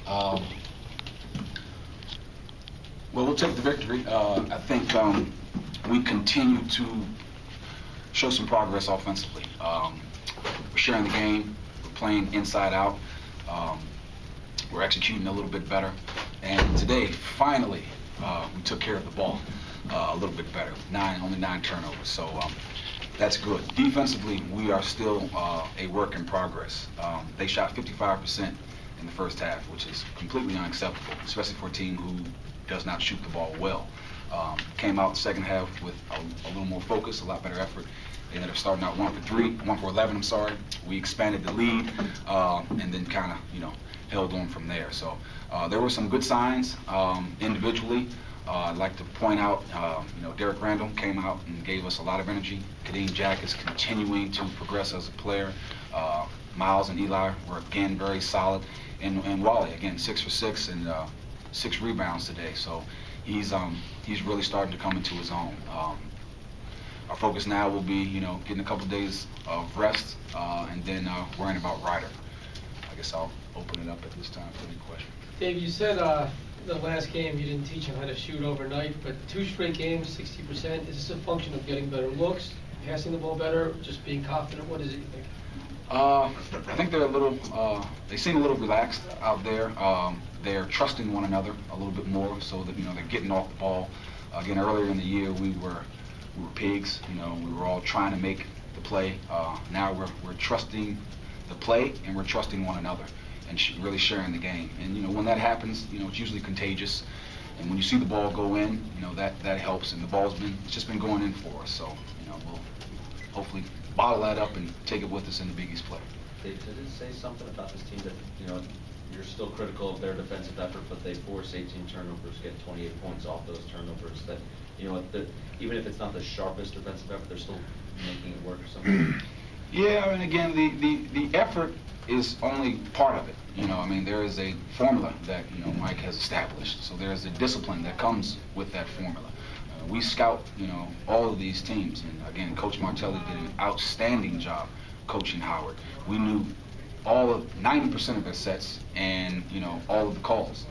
Um, well, we'll take the victory. I think we continue to show some progress offensively. We're sharing the game. We're playing inside out. We're executing a little bit better. And today, finally, we took care of the ball a little bit better. Only 9 turnovers. So that's good. Defensively, we are still a work in progress. They shot 55% in the first half, which is completely unacceptable, especially for a team who does not shoot the ball well. Came out the second half with a little more focus, a lot better effort. They ended up starting out 1 for 11, I'm sorry. We expanded the lead and then kind of, held on from there. So there were some good signs individually. I'd like to point out, Derek Randall came out and gave us a lot of energy. Kadeem Jack is continuing to progress as a player. Miles and Eli were again very solid. And Wally, again, 6 for 6 and 6 rebounds today. So he's really starting to come into his own. Our focus now will be, getting a couple of days of rest and then worrying about Ryder. I guess I'll open it up at this time for any questions. Dave, you said the last game you didn't teach him how to shoot overnight, but 2 straight games, 60%. Is this a function of getting better looks, passing the ball better, just being confident? What is it, you think? I think they're they seem a little relaxed out there. They're trusting one another a little bit more so that, they're getting off the ball. Again, earlier in the year, we were pigs. We were all trying to make the play. Now we're trusting the play and we're trusting one another and really sharing the game. And, when that happens, it's usually contagious. And when you see the ball go in, that helps. And it's just been going in for us. So, we'll hopefully bottle that up and take it with us in the Big East play. Did it say something about this team that, you're still critical of their defensive effort, but they force 18 turnovers, get 28 points off those turnovers, that, even if it's not the sharpest defensive effort, they're still making it work or something? Yeah, and again, the effort is only part of it. There is a formula that, Mike has established. So there's a discipline that comes with that formula. We scout, all of these teams. And again, Coach Martelli did an outstanding job coaching Howard. We knew 90% of their sets and, all of the calls.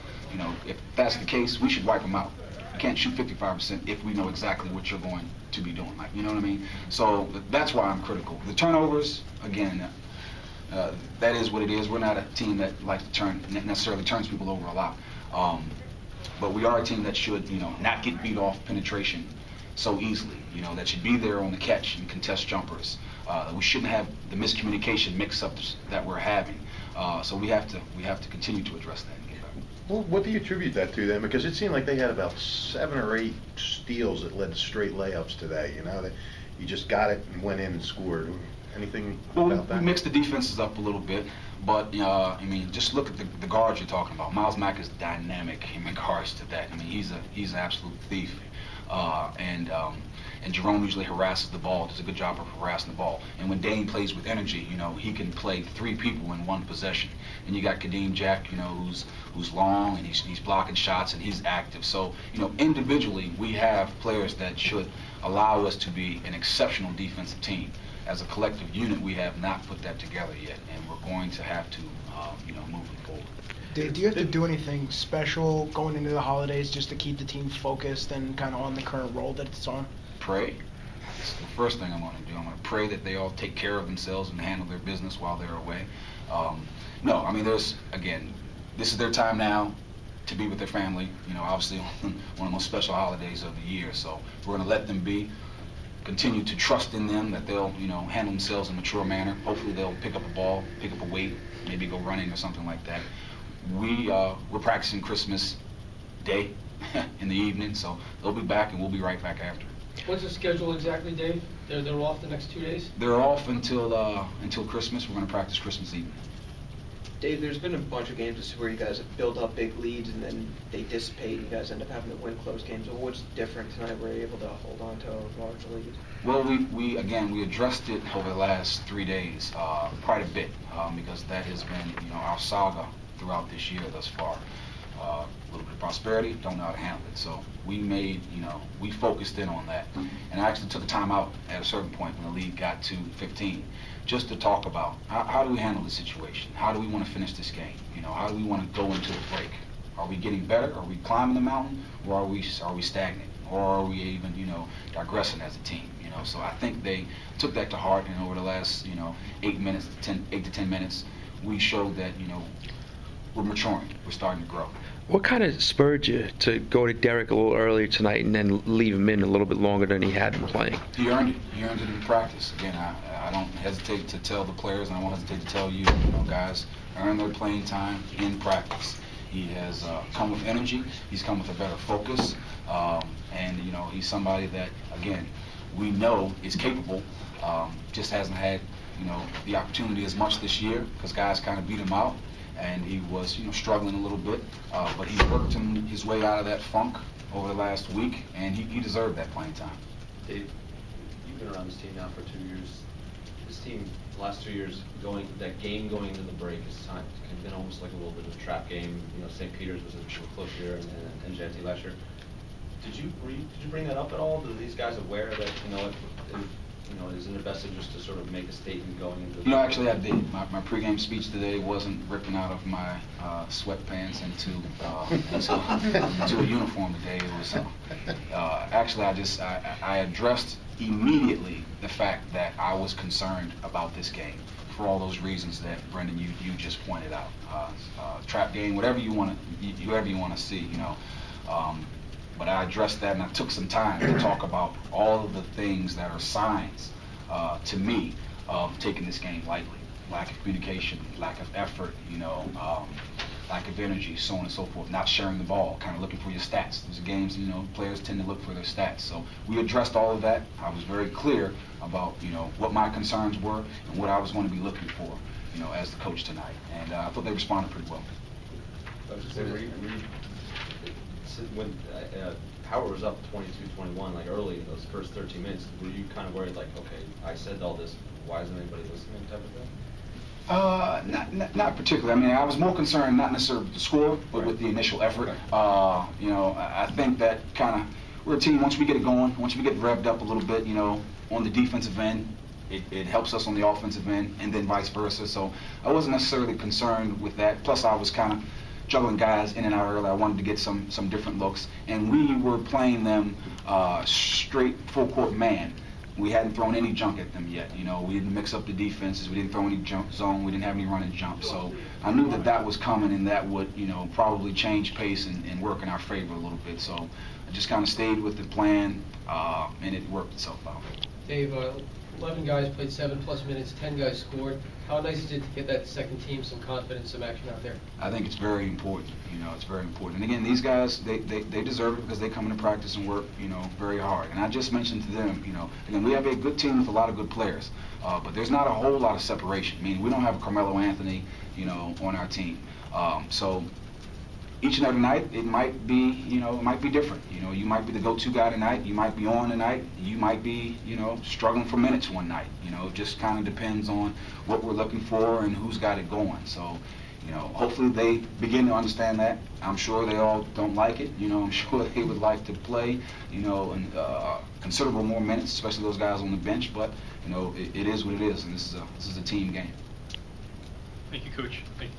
If that's the case, we should wipe them out. You can't shoot 55% if we know exactly what you're going to be doing. You know what I mean? So that's why I'm critical. The turnovers, again, that is what it is. We're not a team that likes to necessarily turns people over a lot. But we are a team that should, not get beat off penetration so easily. That should be there on the catch and contest jumpers. We shouldn't have the miscommunication mix-ups that we're having. So we have to continue to address that. Well, what do you attribute that to then? Because it seemed like they had about 7 or 8 steals that led to straight layups today. That you just got it and went in and scored. Anything about that? We mixed the defenses up a little bit, but just look at the guards you're talking about. Miles Mack is dynamic in regards to that. He's an absolute thief, and Jerome usually harasses the ball. Does a good job of harassing the ball. And when Dane plays with energy, he can play 3 people in one possession. And you got Kadeem Jack, who's long and he's blocking shots and he's active. So individually we have players that should allow us to be an exceptional defensive team. As a collective unit, we have not put that together yet, and we're going to have to, move it forward. Dave, do you have to do anything special going into the holidays just to keep the team focused and kind of on the current role that it's on? Pray. That's the first thing I'm going to do. I'm going to pray that they all take care of themselves and handle their business while they're away. This is their time now to be with their family. Obviously one of the most special holidays of the year. So we're going to let them be. Continue to trust in them that they'll, handle themselves in a mature manner. Hopefully they'll pick up a ball, pick up a weight, maybe go running or something like that. We're practicing Christmas Day in the evening, so they'll be back and we'll be right back after. What's the schedule exactly, Dave? They're off the next 2 days? They're off until Christmas. We're going to practice Christmas evening. Dave, there's been a bunch of games where you guys have built up big leads and then they dissipate. You guys end up having to win close games. So what's different tonight? We're able to hold on to a large lead. Well, we addressed it over the last 3 days quite a bit because that has been our saga throughout this year thus far. a little bit of prosperity, don't know how to handle it. So we made, we focused in on that. And I actually took a time out at a certain point when the league got to 15, just to talk about how do we handle the situation? How do we want to finish this game? How do we want to go into the break? Are we getting better? Are we climbing the mountain? Or are we stagnant? Or are we even, digressing as a team? So I think they took that to heart, and over the last, 8 to 10 minutes, we showed that, we're maturing, we're starting to grow. What kind of spurred you to go to Derek a little earlier tonight and then leave him in a little bit longer than he had been playing? He earned it. He earned it in practice. Again, I don't hesitate to tell the players, and I won't hesitate to tell you, guys, earn their playing time in practice. He has come with energy. He's come with a better focus. And, he's somebody that, again, we know is capable, just hasn't had, the opportunity as much this year because guys kind of beat him out. And he was, struggling a little bit, but he worked his way out of that funk over the last week, and he deserved that playing time. Dave, you've been around this team now for 2 years. This team, the last 2 years, going into the break has been almost like a little bit of a trap game. St. Peter's was a close year, and Genty last year. Did you bring that up at all? Are these guys aware that it's in their best interest to sort of make a statement going into the Actually I did. My pregame speech today wasn't ripping out of my sweatpants into a uniform today. It was actually I addressed immediately the fact that I was concerned about this game for all those reasons that Brendan you just pointed out. Trap game, whatever you want to see, But I addressed that, and I took some time to talk about all of the things that are signs to me of taking this game lightly. Lack of communication, lack of effort, lack of energy, so on and so forth. Not sharing the ball, kind of looking for your stats. These are games, players tend to look for their stats. So we addressed all of that. I was very clear about, what my concerns were and what I was going to be looking for, as the coach tonight. And I thought they responded pretty well. I was just saying, when Howard was up 22-21, like early in those first 13 minutes, were you kind of worried, like, okay, I said all this, why isn't anybody listening, type of thing? Not particularly. I mean, I was more concerned not necessarily with the score, but with the initial effort. I think that kind of, we're a team, once we get it going, once we get revved up a little bit, on the defensive end, it helps us on the offensive end, and then vice versa. So I wasn't necessarily concerned with that. Plus, I was kind of juggling guys in and out early. I wanted to get some different looks, and we were playing them straight full court man. We hadn't thrown any junk at them yet. We didn't mix up the defenses. We didn't throw any jump zone. We didn't have any run and jump. So I knew that was coming, and that would probably change pace and work in our favor a little bit. So I just kind of stayed with the plan, and it worked itself out. Dave, 11 guys played 7+ minutes, 10 guys scored. How nice is it to get that second team some confidence, some action out there? I think it's very important. It's very important. And again, these guys, they deserve it because they come into practice and work, very hard. And I just mentioned to them, again, we have a good team with a lot of good players, but there's not a whole lot of separation. I mean, we don't have a Carmelo Anthony, on our team. So each and every night, it might be different. You might be the go-to guy tonight. You might be on tonight. You might be, struggling for minutes one night. It just kind of depends on what we're looking for and who's got it going. So, hopefully they begin to understand that. I'm sure they all don't like it. I'm sure they would like to play, and considerable more minutes, especially those guys on the bench. But, it is what it is, and this is a team game. Thank you, Coach. Thank you.